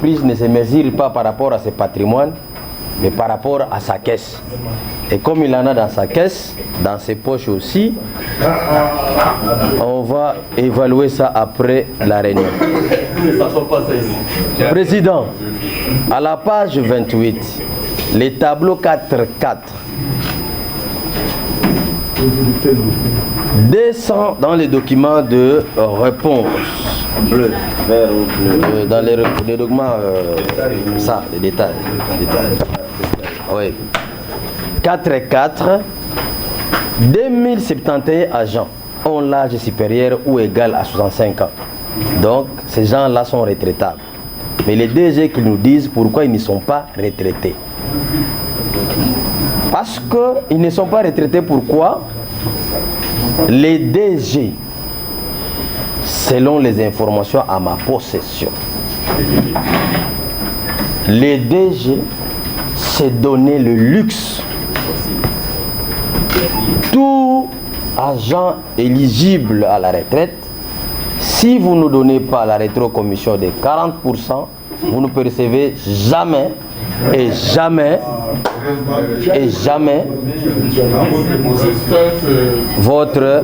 entreprise ne se mesure pas par rapport à ses patrimoines, mais par rapport à sa caisse. Et comme il en a dans sa caisse, dans ses poches aussi, on va évaluer ça après la réunion. Président, à la page 28, les tableaux 4.4 descend dans les documents de réponse. Bleu, vert ou bleu. Dans les documents, ça, les détails. Oui. 4.4, 2071 agents ont l'âge supérieur ou égal à 65 ans. Donc, ces gens-là sont retraitables. Mais les DG qui nous disent pourquoi ils ne sont pas retraités. Parce qu'ils ne sont pas retraités, pourquoi? Les DG, selon les informations à ma possession, les DG s'est donné le luxe. Tout agent éligible à la retraite, si vous ne donnez pas la rétrocommission de 40%, vous ne percevez jamais et jamais votre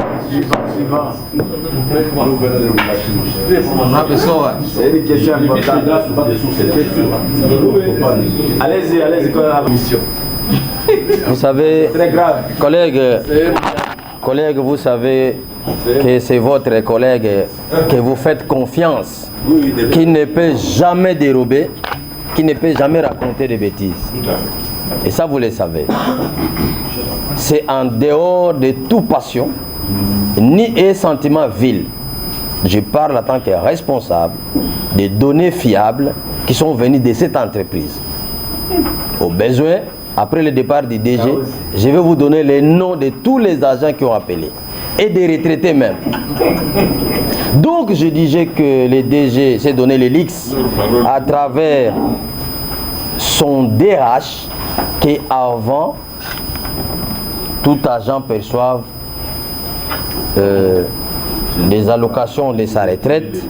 c'est une question importante. Allez-y, la mission. Vous savez, très grave. Collègue, vous savez que c'est votre collègue que vous faites confiance, qui ne peut jamais dérober, qui ne peut jamais raconter des bêtises. Et ça, vous le savez. C'est en dehors de toute passion, ni un sentiment vil. Je parle en tant que responsable des données fiables qui sont venues de cette entreprise. Au besoin, après le départ du DG, je vais vous donner les noms de tous les agents qui ont appelé. Et des retraités même. Donc je disais que le DG s'est donné les leaks à travers son DH qu'avant, tout agent perçoive les allocations de sa retraite,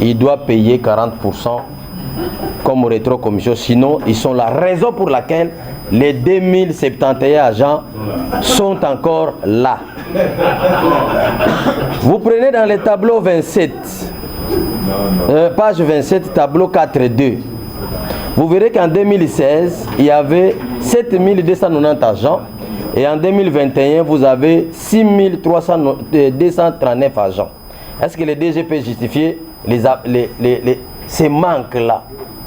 il doit payer 40% comme rétrocommission, sinon ils sont la raison pour laquelle les 2071 agents sont encore là. Vous prenez dans le tableau 27, page 27, tableau 4.2, vous verrez qu'en 2016, il y avait 7290 agents et en 2021, vous avez 6239 agents. Est-ce que le DG peut justifier ces manques-là?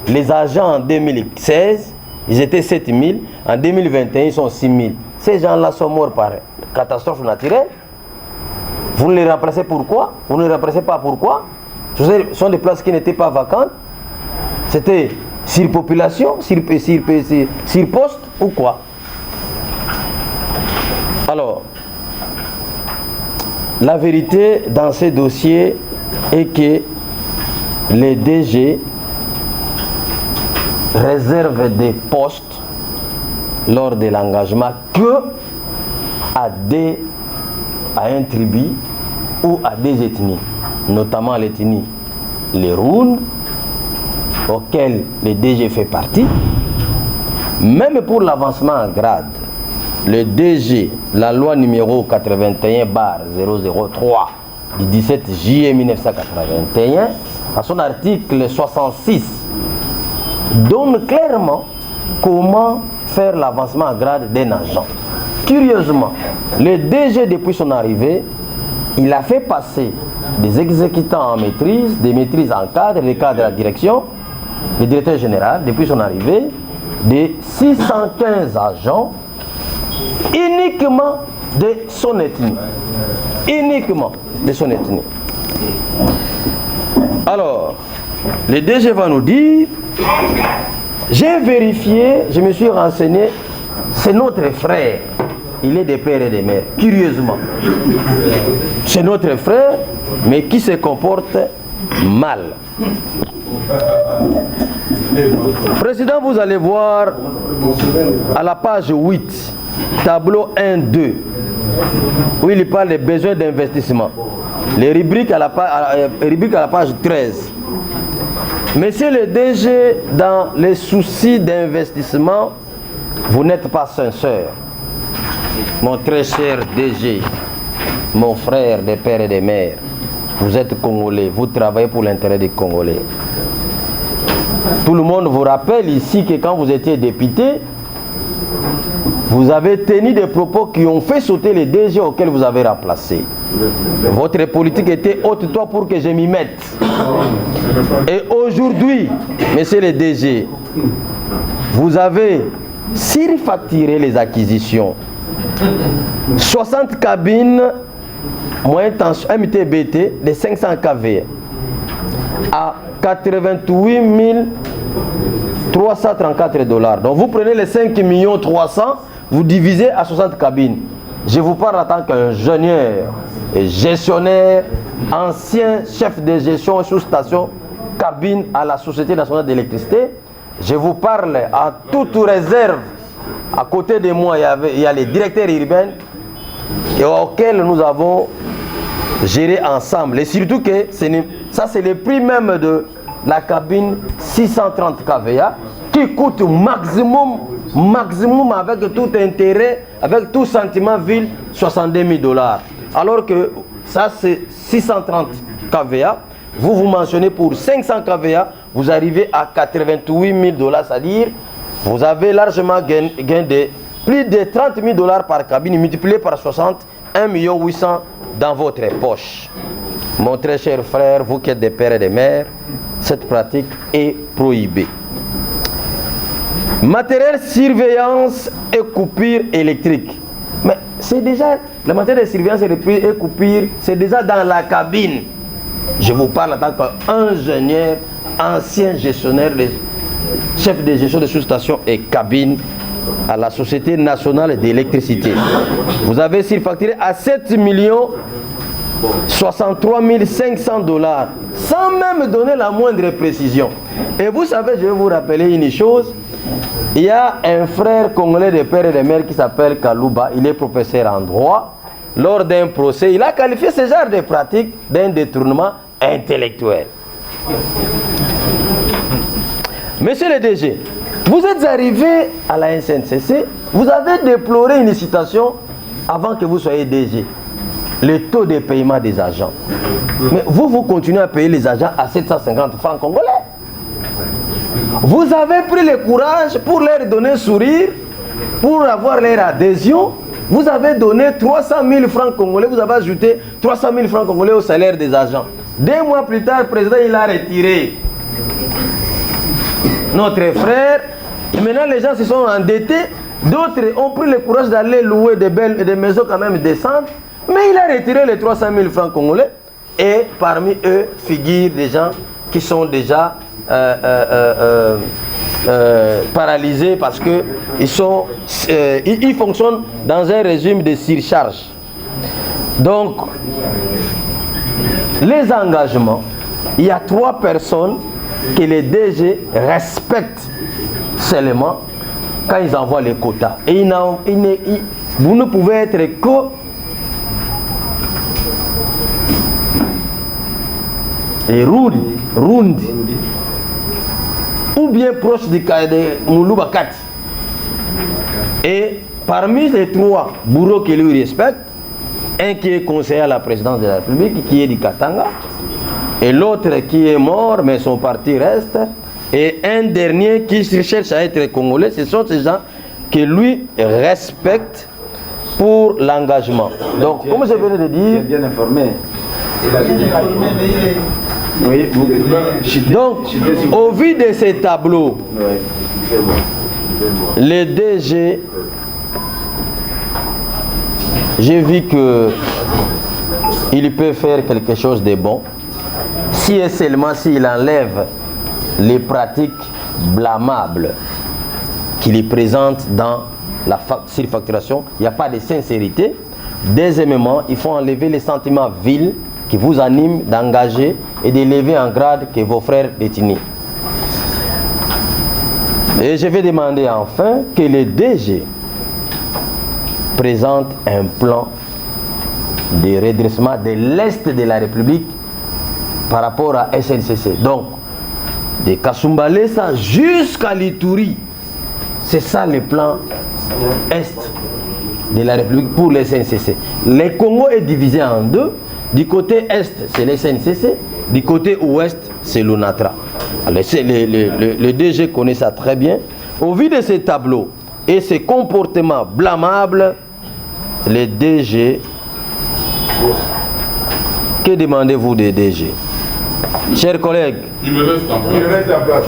Les agents en 2016, ils étaient 7000, en 2021, ils sont 6000. Ces gens-là sont morts par catastrophe naturelle. Vous ne les remplacez pourquoi? Vous ne les remplacez pas pourquoi? Ce sont des places qui n'étaient pas vacantes. C'était surpopulation, surposte ou quoi? Alors, la vérité dans ces dossiers est que les DG réservent des postes lors de l'engagement que à un tribu ou à des ethnies, notamment l'ethnie les Rounes, auquel le DG fait partie. Même pour l'avancement en grade, le DG, la loi numéro 81/003 du 17 juillet 1981, à son article 66, donne clairement comment faire l'avancement en grade d'un agent. Curieusement, le DG, depuis son arrivée, il a fait passer des exécutants en maîtrise, des maîtrises en cadre, des cadres à la direction, le directeur général, depuis son arrivée, de 615 agents uniquement de son ethnie. Uniquement de son ethnie. Alors, le DG va nous dire, j'ai vérifié, je me suis renseigné, c'est notre frère. Il est des pères et des mères, curieusement. C'est notre frère, mais qui se comporte mal. Président, vous allez voir à la page 8, tableau 1-2, où il parle des besoins d'investissement. Les rubriques à la page 13. Monsieur le DG, dans les soucis d'investissement, vous n'êtes pas sincère. Mon très cher DG, mon frère des pères et des mères, vous êtes Congolais, vous travaillez pour l'intérêt des Congolais. Tout le monde vous rappelle ici que quand vous étiez député, vous avez tenu des propos qui ont fait sauter les DG auxquels vous avez remplacé. Votre politique était haute-toi pour que je m'y mette. Et aujourd'hui, monsieur le DG, vous avez surfacturé les acquisitions. 60 cabines moyenne tension MTBT de 500 kV à 88 334 $. Donc vous prenez les 5 300 000, vous divisez à 60 cabines. Je vous parle en tant qu'ingénieur et gestionnaire, ancien chef de gestion sous-station cabine à la Société nationale d'électricité. Je vous parle à toute réserve. À côté de moi, il y a les directeurs urbains et auxquels nous avons géré ensemble. Et surtout que ça c'est le prix même de la cabine 630 kVA qui coûte maximum avec tout intérêt, avec tout sentiment ville, 62 000 $. Alors que ça c'est 630 kVA. Vous mentionnez pour 500 kVA, vous arrivez à 88 000 $, c'est-à-dire vous avez largement gain de plus de 30 000 $ par cabine multiplié par 60, 1 800 000 dans votre poche. Mon très cher frère, vous qui êtes des pères et des mères, cette pratique est prohibée. Matériel surveillance et coupure électrique. Mais c'est déjà, le matériel de surveillance et coupure, c'est déjà dans la cabine. Je vous parle en tant qu'ingénieur, ancien gestionnaire, chef de gestion de sous-station et cabine à la Société nationale d'électricité. Vous avez surfacturé à 7 63 500 $, sans même donner la moindre précision. Et vous savez, je vais vous rappeler une chose. Il y a un frère congolais de père et de mère qui s'appelle Kalouba. Il est professeur en droit. Lors d'un procès, il a qualifié ce genre de pratique d'un détournement intellectuel. Monsieur le DG, vous êtes arrivé à la SNCC, vous avez déploré une citation avant que vous soyez DG. Le taux de paiement des agents. Mais vous continuez à payer les agents à 750 francs congolais. Vous avez pris le courage pour leur donner sourire, pour avoir leur adhésion. Vous avez donné 300 000 francs congolais, vous avez ajouté 300 000 francs congolais au salaire des agents. 2 mois plus tard, le président il a retiré notre frère. Et maintenant, les gens se sont endettés. D'autres ont pris le courage d'aller louer des maisons quand même décentes. Mais il a retiré les 300 000 francs congolais. Et parmi eux figurent des gens qui sont déjà paralysés parce qu'ils ils fonctionnent dans un régime de surcharge. Donc, les engagements, il y a 3 personnes que les DG respectent seulement quand ils envoient les quotas. Et vous ne pouvez être que Rundi ou bien proche de Moulouba Kati. Et parmi les 3 bourreaux qui lui respectent, un qui est conseiller à la présidence de la République, qui est du Katanga, et l'autre qui est mort, mais son parti reste, et un dernier qui cherche à être congolais. Ce sont ces gens que lui respecte pour l'engagement. Donc, comme je venais de dire, bien informé. Oui. Donc, au vu de ces tableaux, les DG, j'ai vu que il peut faire quelque chose de bon si et seulement s'il enlève les pratiques blâmables qu'il présente dans la surfacturation. Il n'y a pas de sincérité. Deuxièmement, il faut enlever les sentiments vils qui vous animent d'engager et d'élever en grade que vos frères détenus. Et je vais demander enfin que les DG présentent un plan de redressement de l'Est de la République par rapport à SNCC. Donc, de Kasumbalesa jusqu'à l'Ituri. C'est ça le plan Est de la République pour les SNCC. Le Congo est divisé en deux. Du côté Est, c'est les SNCC. Du côté Ouest, c'est l'ONATRA. Le DG connaît ça très bien. Au vu de ces tableaux et ces comportements blâmables, les DG, que demandez-vous des DG? Chers collègues, il me reste en place.